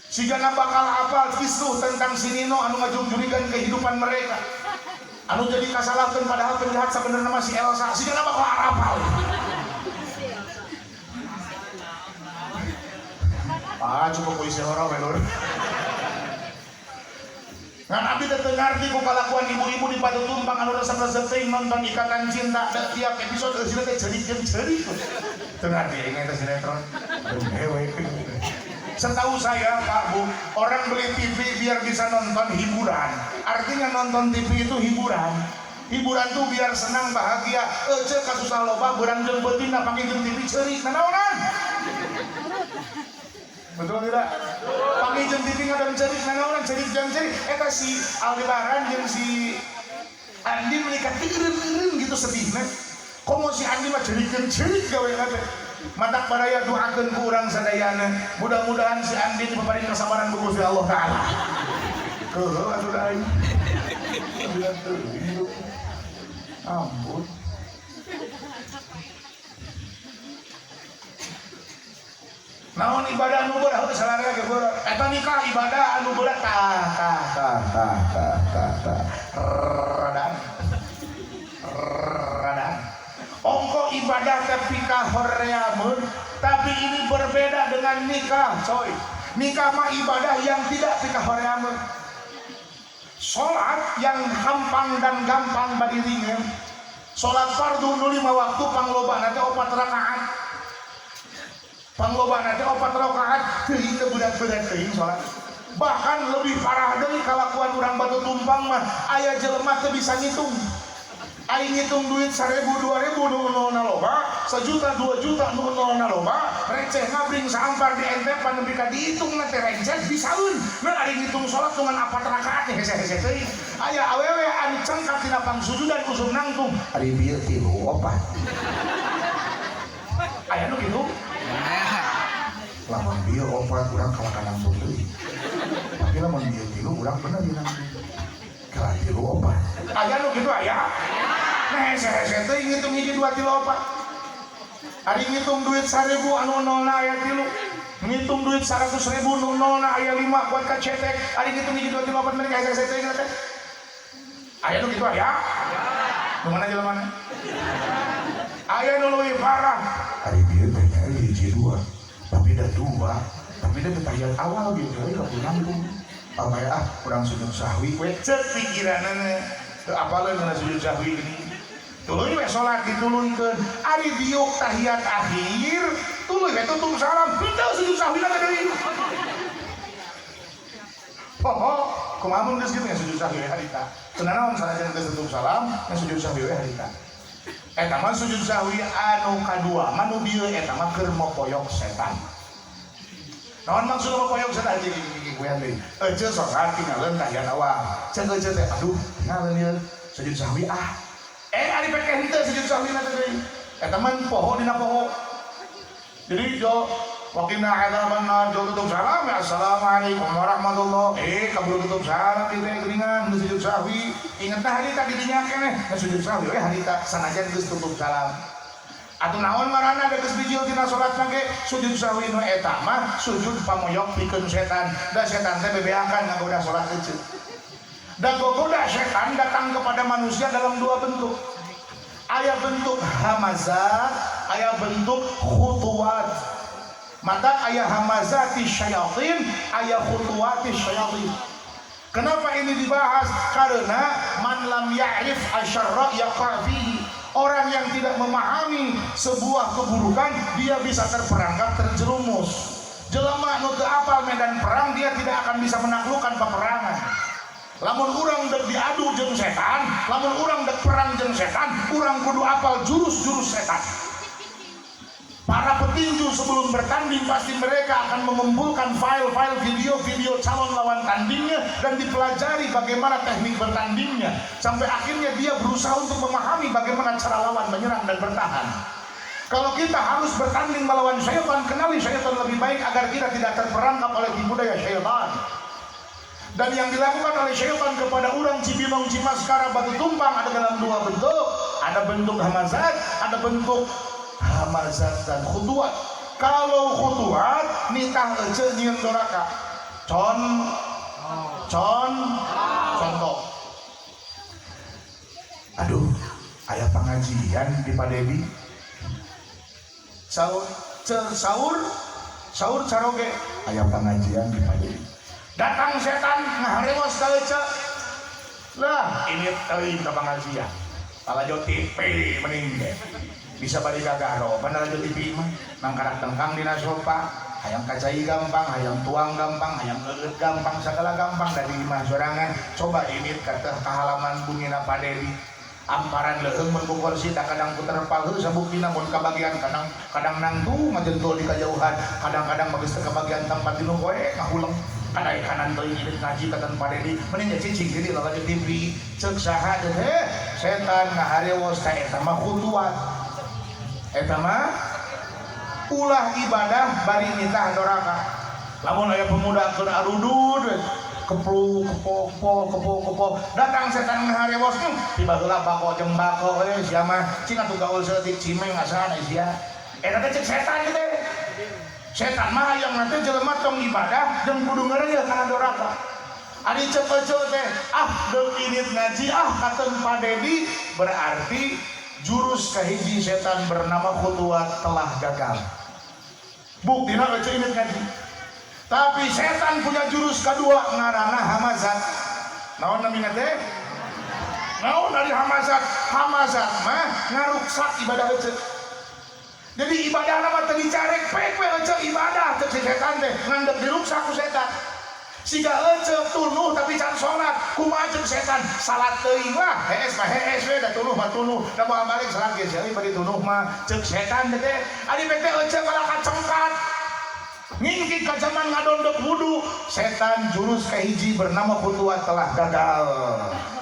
Sigana bakal apal kisruh tentang si Nino anu ngajungjulikeun kehidupan mereka. Anu jadi kasalahkeun padahal penjahat sebenarnya masih Elsa. Sigana bakal apal. Cukup puisi horor welur. Ngan abdi teh teu ngarti ku kalakuan ibu-ibu di Batu Tumpang anu resep-resep teuing nonton Ikatan Cinta da tiap episode eusina teh ceurik jeung ceurik. Teu ngarti aing teh sinetron. Hewe. Setahu saya Pak Bu, orang beli TV biar bisa nonton hiburan. Artinya nonton TV itu hiburan. Hiburan tuh biar senang bahagia. Cek kasusah loba beurang jeung beutina pake jeung TV ceurik. Nanaonan? Betul tidak? Pake jeung TV ngadon ceurik, nanaonan ceurik jeung ceurik. Eta si Aldebaran jeung si Andi menikah eureun gitu sedihna. Komo si Andi mah ceurikeun ceurik gawe teh. Matak baraya doakeun ku urang sadayana. Mudah-mudahan si Andi dipaparin kesabaran ku Gusti Allah Taala. Keuheuh atuh da aing. Biar teuing. Ampun. Naon ibadah anu berat heuh salarea ge berat. Eta nikah ibadah anu berat radang. Ongko ibadah tapi kahoreamun, tapi ini berbeda dengan nikah, coy. Nikah mah ibadah yang tidak pikahoreamun. Sholat yang gampang dan gampang bagi dirinya. Sholat fardu nu 5 waktu panglobana teh 4 rakaat. Panglobana teh 4 rakaat teuing teu berat-berat teuing sholat. Bahkan lebih parah deui kalakuan urang Batu Tumpang mah aya jelema teu bisa ngitung. Aing ngitung duit 1.000 2.000 nu nolna loba, 1 juta 2 juta nu nolna loba, receh ngabring saampar di entepan nepi ka dihitung na teh receh bisaeun. Mun ari ngitung salat dengan 4 rakaat teh hese-hese teuing. Aya awewe anu cangkat tina pangsujudan usum nangtung, ari bieu 3 4. Aya nu kitu? Lamun bieu 4 urang kalahkan nangtung deui. Tapi lamun bieu 3 urang bener di nangtung. Kalah 3 4. Aya nu kitu aya? Nah, hese-hese teh ngitung hiji 2 3 4. Ari ngitung duit 1.000 anu nolna aya 3. Ngitung duit 100.000 nu nolna aya 5 buat ka cetek. Ari ngitung hiji 2 3 4 mereka hese-hese teh teh. Aya nu kitu aya? Nu mana jelemana? Aya nu leuwih parah. Ari bieu teh hiji 2. Tapi da 2, tapi da tahiyat awal gitu euy ka nangtung. Amaya urang sujud sahwi we ceuk pikiranna. Teu apaleun na sujud sahwi gini. Tuluy we salat dituluykeun. Ari diuk tahiyat akhir, tuluy we tutup salam, henteu sujud sahwina teh deui. Kumaha mun geus kitu nya sujud sahwi harita. Teu naon sanajan geus tutup salam, nya sujud sahwi we harita. Eta mah sujud sahwi anu kadua, manu bieu eta mah keur mopoyok setan. Naon maksud mopoyok setan gini kuyan deui. Ece salat tinggalin tahiyat awal. Ceuk ece teh aduh, tinggalin ieu sujud sahwi ari peke henteu sujud sahwina teh deui. Eta mah poho dina poho. Jadi jo wakina adzaban nar jo tutup salam ya assalamualaikum warahmatullahi kabur tutup salam di teh geuningan sujud sahwi. Inget tah harita di dinya keneh sujud sahwi we harita sanajan geus tutup salam. Atuh naon ngaranna da geus bijil tina salatna ge sujud sahwi nu eta mah sujud pamoyok pikeun setan. Da setan teh bebeakan ngagoda salat euceuk. Dan gogoda setan datang kepada manusia dalam 2 bentuk. Aya bentuk hamazat, aya bentuk khutuwat. Maka aya hamazati syayatin, aya khutuwati syayatin. Kenapa ini dibahas? Karena man lam ya'rif asyarra yaqa fihi. Orang yang tidak memahami sebuah keburukan, dia bisa terperangkap, terjerumus. Jelema nu teu apal medan perang, dia tidak akan bisa menaklukkan peperangan. Lamun urang dek diadu jeung setan, lamun urang dek perang jeung setan, urang kudu apal jurus-jurus setan. Para petinju sebelum bertanding pasti mereka akan mengumpulkan file-file video-video calon lawan tandingnya dan dipelajari bagaimana teknik bertandingnya sampai akhirnya dia berusaha untuk memahami bagaimana cara lawan menyerang dan bertahan. Kalau kita harus bertanding melawan syaitan, kenali syaitan lebih baik agar kita tidak terperangkap oleh tipu daya syaitan. Dan yang dilakukan oleh syaitan kepada orang Cibinong, Cimaskara, Batu Tumpang ada dalam 2 bentuk. Ada bentuk hamazat, ada bentuk hamazat dan khutuwat. Kalau khutuwat nitah ece nyieun doraka. Contoh. Aduh, aya pangajian di Padebi. Sahur Saur caroge aya pengajian di Padeli. Datang setan ngaharewos ka ece. Lah ini teuing ka pengajian. Palajo TV mending bisa bari gagaro. Bener aja TV mah nangkarak tengkang dina sofa. Hayang kacai gampang, hayang tuang gampang, hayang eueut gampang, segala gampang dari imah sorangan. Coba ini kata ke halaman bungina Padeli. Amparan leuheung mun kursi tak kadang puter paleu sabuktina mun kabagian kadang nangtu ngajentul di kajauhan, kadang-kadang geus teu kabagian tempat di nu we ngahuleng. Kadai kanan teuing ieu ngaji katan Padeli, mending cicing deui lalajo TV. Ceuk saha teh? Setan ngaharewos ka eta mah khutuwat. Eta mah ulah ibadah bari nitah doraka. Lamun aya pemuda keur arudud kepo datang setan ngaharewos tiba heula bako jeung bako sia mah cing atuh gaul seutik cimeng asalna sia. Eta teh cek setan teh. Setan mah hayang nanti jelema tong ibadah jeung kudu ngeureuyeuh kana doraka. Ari ceuk-ceuk teh deuk init ngaji katen Padeli berarti jurus kahiji setan bernama khutuwat telah gagal. Buktina ece init ngaji. Tapi setan punya jurus kedua ngaranna hamazat. Naon namina teh? Naon dari hamazat? Hamazat mah ngaruksak ibadah ece. Jadi ibadah mah teu dicarek pek we ece ibadah teu setan teh ngandep diruksak ku setan. Siga ece tunuh tapi can salat, kumaha jeung setan salat teuing lah, hees mah hees we da tunuh mah tunuh, da moal balik salat ge seueur bari tunuh mah ceuk setan teh. Ari bete ece malah kacengkat. Ngingkit ka zaman ngadondok wudu, setan jurus kahiji bernama khutuwat telah gagal.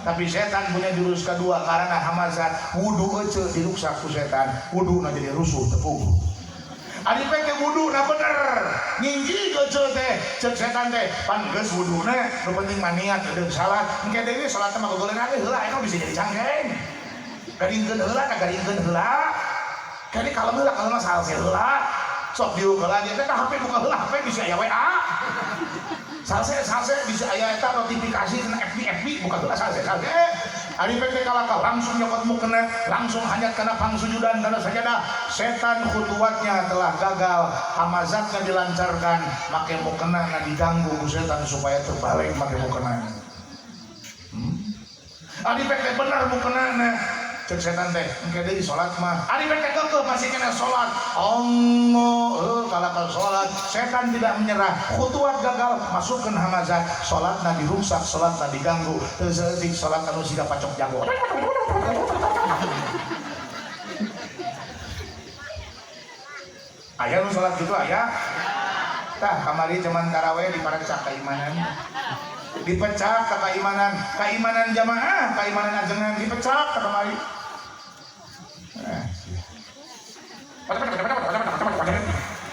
Tapi setan punya jurus kedua karena hamazat, wudu ece diruksak ku setan, wuduna jadi rusuh tepung. Ari peke wudu na bener, ngingki ece teh, ceuk setan teh, pan geus wuduna, nu penting mah niat deuk salat, engke deui salat mah gogoleun we heula eta bisa jadi cangkeng. Garingkeun heula, garingkeun heula. Kali kalem heula, kalem mah salse heula. Sok diukeun aja teh HP buka heula, HP bisa aya WA. Salse bisa aya eta notifikasi kena FB buka heula salse. Ari peke kalaka langsung nyokot mukena, langsung hanyat kana pangsujudan kana sajadah. Setan khutuwatnya telah gagal, hamazatnya dilancarkan, make mukena diganggu ku setan supaya terbalik make mukena. Ari peke bener mukena cek setan teh engke deui salat mah ari peke keukeuh masih kena salat kalakal salat setan tidak menyerah khutuwat gagal masukkeun hamazat salatna dirusak salatna diganggu teu seutik salat anu siga pacok jago aya nu salat gitu aya tah kamari cuman tarawih diparecak keimanan dipecak ke keimanan jamaah keimanan ajengan dipecak ke kamari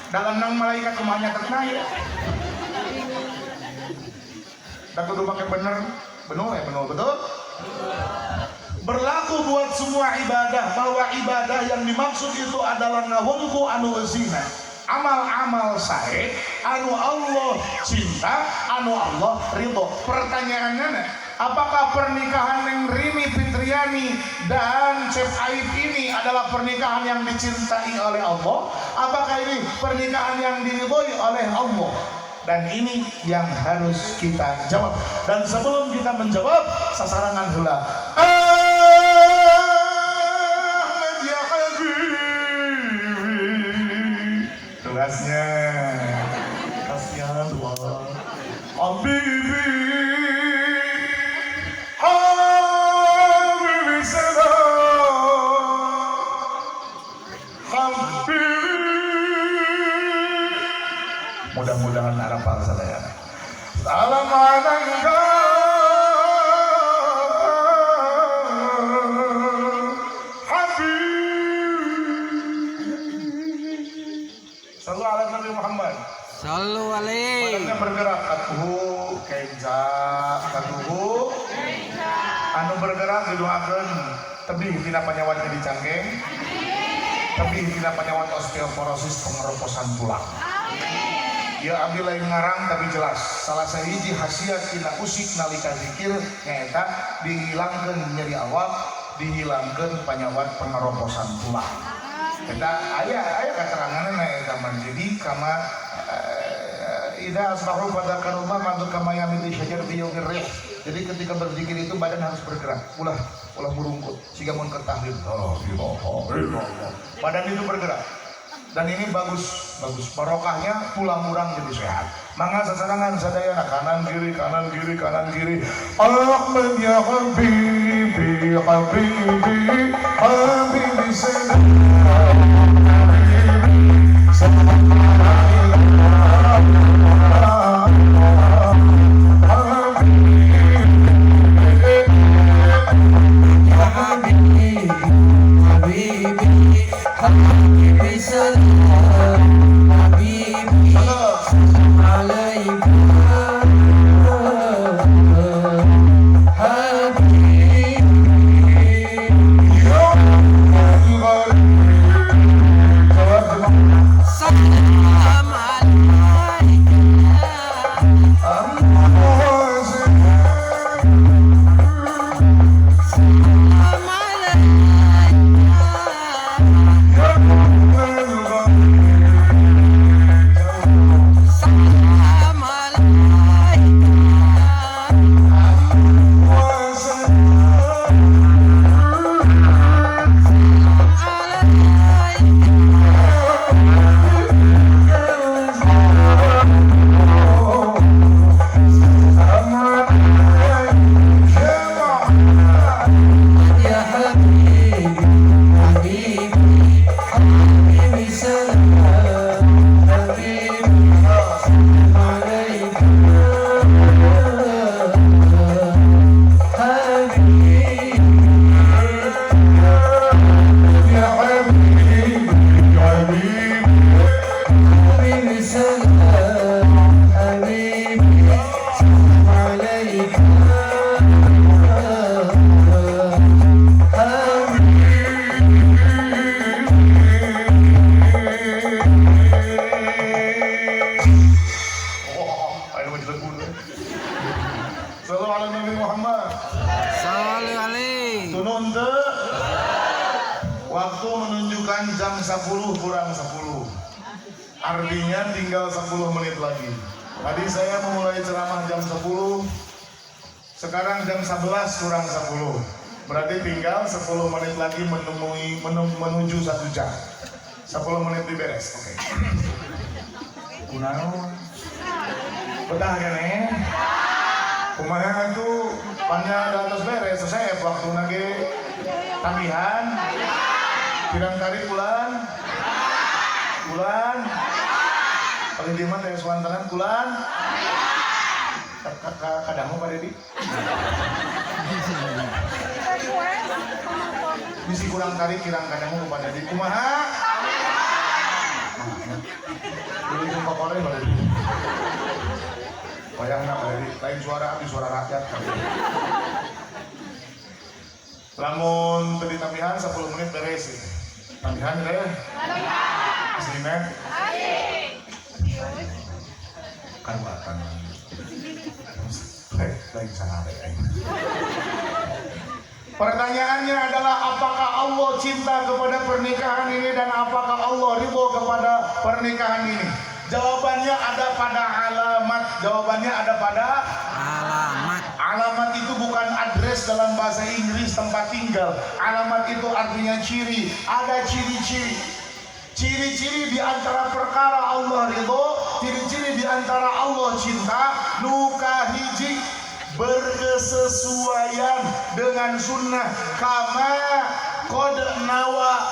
dalam nang malaikat rumahnya terkenal ya dan kudu pakai bener betul berlaku buat semua ibadah bahwa ibadah yang dimaksud itu adalah ngawungku anu zina amal-amal sae anu Allah cinta anu Allah ridho. Pertanyaannya apakah pernikahan Neng Rini Fitriani dan Chef Aib ini adalah pernikahan yang dicintai oleh Allah? Apakah ini pernikahan yang diridhoi oleh Allah? Dan ini yang harus kita jawab. Dan sebelum kita menjawab, sasarangan heula. Ya Habibi. Tugasnya kasihan Allah. Habibi. Mudah-mudahan harapan saya. Salam anangga Habib. Sallu ala Nabi Muhammad. Sallu alaihi. Badannya bergerak katuhu kenja katuhu anu bergerak didoakeun tebih tina panyawat jadi cangkeng. Tebih tina panyawat osteoporosis pengeroposan tulang. Ya abdi lain ngarang tapi jelas salah sahiji khasiat tina usik nalika zikir nyaeta dihilangkeun nyeri awak, dihilangkeun panyawat pengeroposan tulang. Kita aya keterangan taman. Jadi kama ida asbahu fadzakarullah madu kama yamilu syajar fi yawmir rih. Jadi ketika berzikir itu badan harus bergerak, ulah merungkut, siga mun keur tahlil. Badan itu bergerak. Dan ini bagus barokahnya tulang urang jadi sehat. Mangga sasarangan sadayana kanan kiri Ahmad ya habibi Waktu menunjukkan jam 10 kurang 10. Artinya tinggal 10 menit lagi. Tadi saya memulai ceramah jam 10. Sekarang jam 11 kurang 10. Berarti tinggal 10 menit lagi menuju 1 jam. 10 menit diberes. Oke. Kunaon? Betah kene? Kumaha tuh panjang di atas beres. Saya waktu nage tambihan. Kirang tarik bulan paling diman teh suantanan bulan kadamu Pak Dedi bisi kurang tarik kirang kadamu Pak Dedi kumaha dulu jumpa kore Pak Dedi bayangna Pak Dedi lain suara abdi suara rakyat lamun tadi tambihan 10 menit beres tambihan deh aslinya kan buatan baik sangat pertanyaannya adalah apakah Allah cinta kepada pernikahan ini dan apakah Allah ridho kepada pernikahan ini? Jawabannya ada pada alamat. Alamat itu bukan address dalam bahasa Inggris tempat tinggal. Alamat itu artinya ciri. Ada ciri-ciri. Ciri-ciri di antara perkara Allah ridho, ciri-ciri di antara Allah cinta, nuka hiji berkesesuaian dengan sunnah kama qad nawa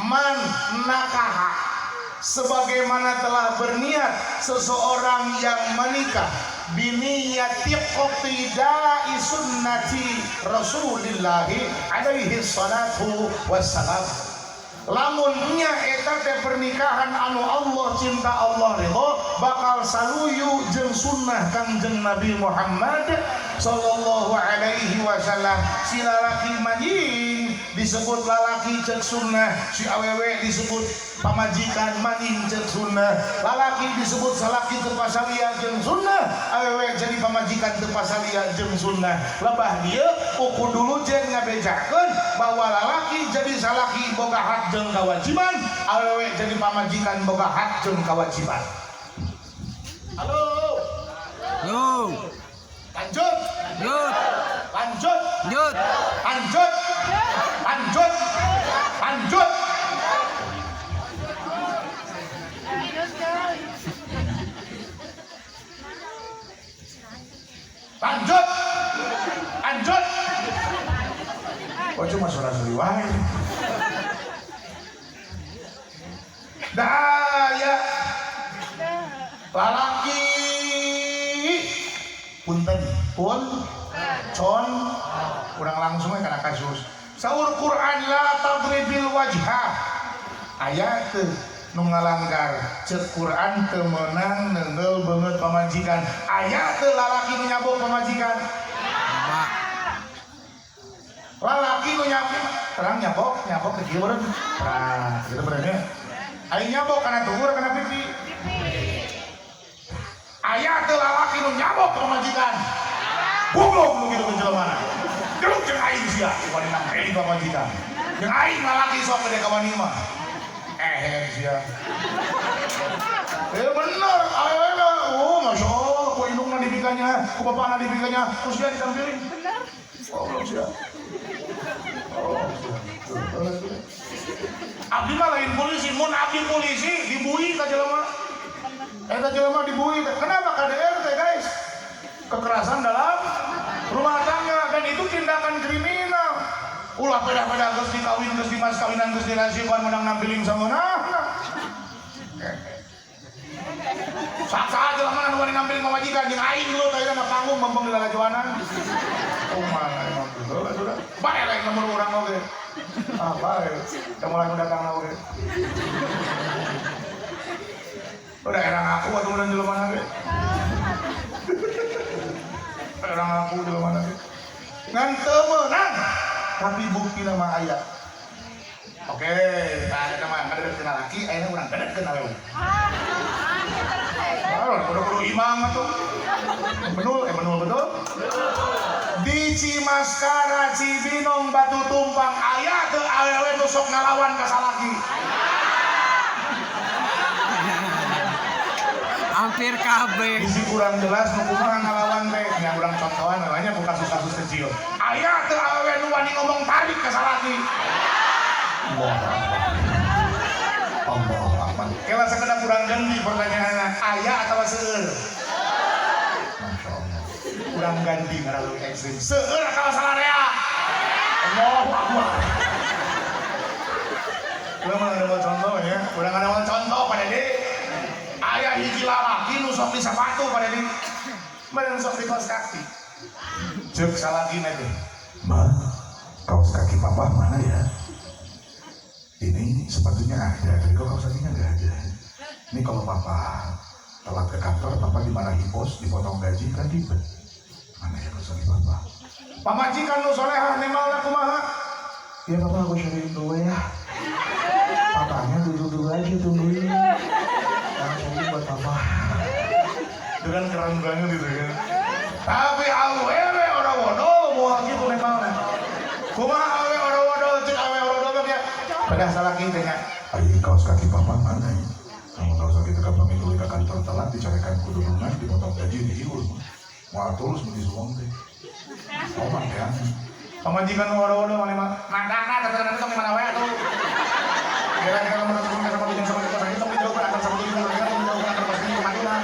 man nakaha, sebagaimana telah berniat seseorang yang menikah biniyati qtida'i sunnati Rasulillah alaihi salatu wassalam. Lamun nya eta teh pernikahan anu Allah cinta Allah ridho bakal saluyu jeung sunnah Kangjeng Nabi Muhammad sallallahu alaihi wasallam. Si lalaki manjing disebut lalaki cek sunnah, si awewe disebut pamajikan maning cek sunnah, lalaki disebut salaki teu pasalia jeung sunnah, awewe jadi pamajikan teu pasalia jeung sunnah. Lebah dieu ukur dulu jeung ngabejakeun bahwa lalaki jadi salaki boga hak jeung kewajiban, awewe jadi pamajikan boga hak jeung kewajiban. Halo. Yo. Lanjut. Lanjut. Lanjut. Lanjut. Lanjut. Lanjut. Lanjut. Lanjut. Lanjut. Kok cuma suara seliwai? Daya lalaki punten pun con kurang langsungnya karena kasus saur Quran la tadribil wajha ayat nu ngalanggar cek Quran teu meunang neungeul beungeut pamajikan ayat teu lalaki nu nyabok pamajikan lalaki nu nyabok terang nyabok teh kieu meureun tah kitu benernya aya nyabok kana tugur kana pipi aya teu lalaki nu nyabok pamajikan goblok nu kitu jelema geluk jeung aing sia wani nampeli pamajikan jeung aing lalaki sok gede ka wani mah sia bener ayeuna masyaallah ku indungna dipikanya ku bapana dipikanya ku sia ditampilin bener goblok sia abdi mah lain polisi mun abdi polisi dibui ka jelema eta jelema dibui kenapa KDR teh guys kekerasan dalam rumah tangga dan itu tindakan kriminal ulah pada geus dikawin geus dimas kawinan geus dirasiuan menang nampilin sangeunana saksa aja lah mana nu wani nampilin pamajikan jeung aing lu teh na panggung bembeng di lalajuanan kumaha emang heula sudah bae lain nomor urang oge bae teu mulai datangna oge udah erang aku atau udah jelema ge erang aku jelema ge ngan teu meunang tapi bukti nama aya oke ada mah ngadeutkeun lalaki ayeuna urang gadeutkeun awewe kudu imam atuh menul betul di Cimaskara Cibinong Batu Tumpang aya teu awewe nu sok ngalawan ka salaki Hampir kabeh. Isi kurang jelas nu kumaha ngalawan teh nya urang contohan namanya bukan kasus-kasus kecil aya teu awewe nu wani ngomong tarik ka salaki Allah Akbar kela sakedap urang ganti pertanyaanna aya atawa seueur Masya Allah urang ganti karena lu ekstrim seueur atawa salarea Allahu Akbar urang mah ada contoh ya urang ada contoh pada deui aya hiji lalaki nu sok di sapatu pada deui meureun sok di kaos kaki ceuk salakina teh Ma kaos kaki papa mana ya ini sepatunya ada, tapi kok kaos kakinya nggak ada. Ini kalau papa telat ke kantor, papa dimarahi bos, dipotong gaji kan ribet. Mana ya kaos kaki papa? Pamajikan lu solehah, nemalna kumaha? Ya papa aku cariin dulu ya. Papanya duduk aja tungguin. Cari buat papa. Itu kan keren banget gitu kan. Tapi awewe orang wodol mau gitu nemalna. Kumaha awewe orang wodol, cek awewe orang wodol ya. Pada salah kita nya, ayo kaos kaki papa mana ya? Kamu kaos kaki tegap pamit ke kantor telat dicarikan kudu lunas dipotong gaji diiur. Mau tulus mesti suang teh. Oh makan. Pamajikan waro-waro mana mana kata-kata itu mana wae tuh. Kira-kira kamu nanti punya sama tujuan sama kita kita mau jauh akan sama tujuan kita mau jauh akan pasti kematian.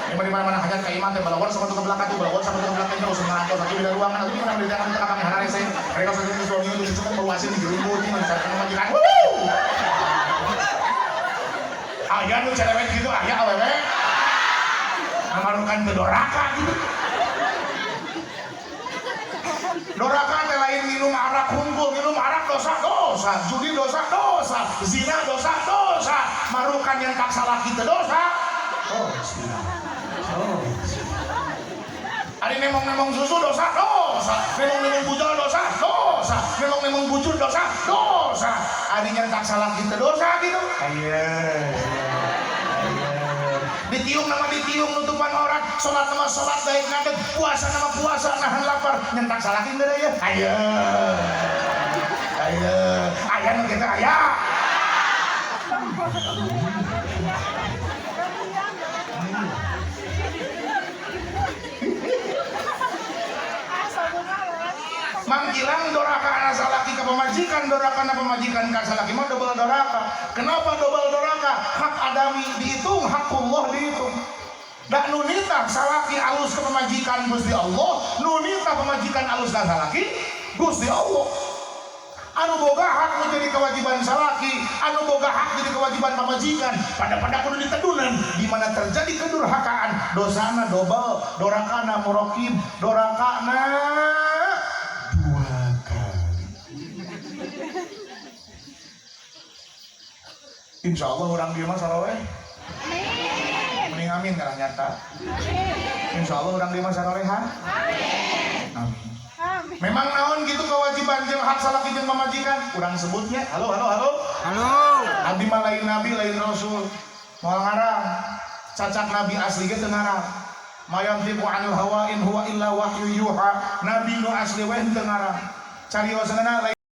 Yang di mana-mana hajat ke iman teh balawar sama tukang belakang tuh balawar sama tukang belakang terus ngaco tapi di ruangan itu mana beda kan kami harare saya. Mereka sudah suami itu cukup meluasin di gerumbu di mana saya pamajikan. Aya nu cerewet gitu aya awewe. Ngamarukan ke doraka gitu. Doraka teh lain minum arak hungkul, minum arak dosa-dosa, judi dosa-dosa, zina dosa-dosa, marukan yang tak salah kita dosa. Ari nemong-nemong susu dosa-dosa, nemong-nemong bujal dosa-dosa. dosa. Memang bujur dosa. Ari nyentak salaki teh dosa gitu. Ditiung nama ditiung nutupan orang, sholat nama sholat baik ngadeg, puasa nama puasa nahan lapar, nyentak salaki teh ya. Aya nu kitu aya. Manggilang doraka anak salaki ke pemajikan, doraka anak pemajikan ke salaki mah double doraka. Kenapa double doraka? Hak adami dihitung, hakullah dihitung. Dak nunita salaki alus ke pemajikan Gusti Allah, nunita pemajikan alus ke salaki Gusti Allah. Anu boga hak menjadi kewajiban salaki, anu boga hak jadi kewajiban pemajikan. Pada kudu ditedunan di mana terjadi kedurhakaan, dosana double, dorakana murokib, dorakana insya Allah orang dia mah saraweh. Mending amin karena nyata. Insya Allah orang dia mah saraweh-an. Amin. Memang naon gitu kewajiban jeung hak salaki jeung pamajikan. Urang sebutnya. Halo. Abdi mah lain nabi, lain rasul. Moal ngarang. Cacak nabi asli ge teu ngarang. Mayantiqu anil hawa in huwa illa wahyu yuha. Nabi nu asli we teu ngarang. Cariosna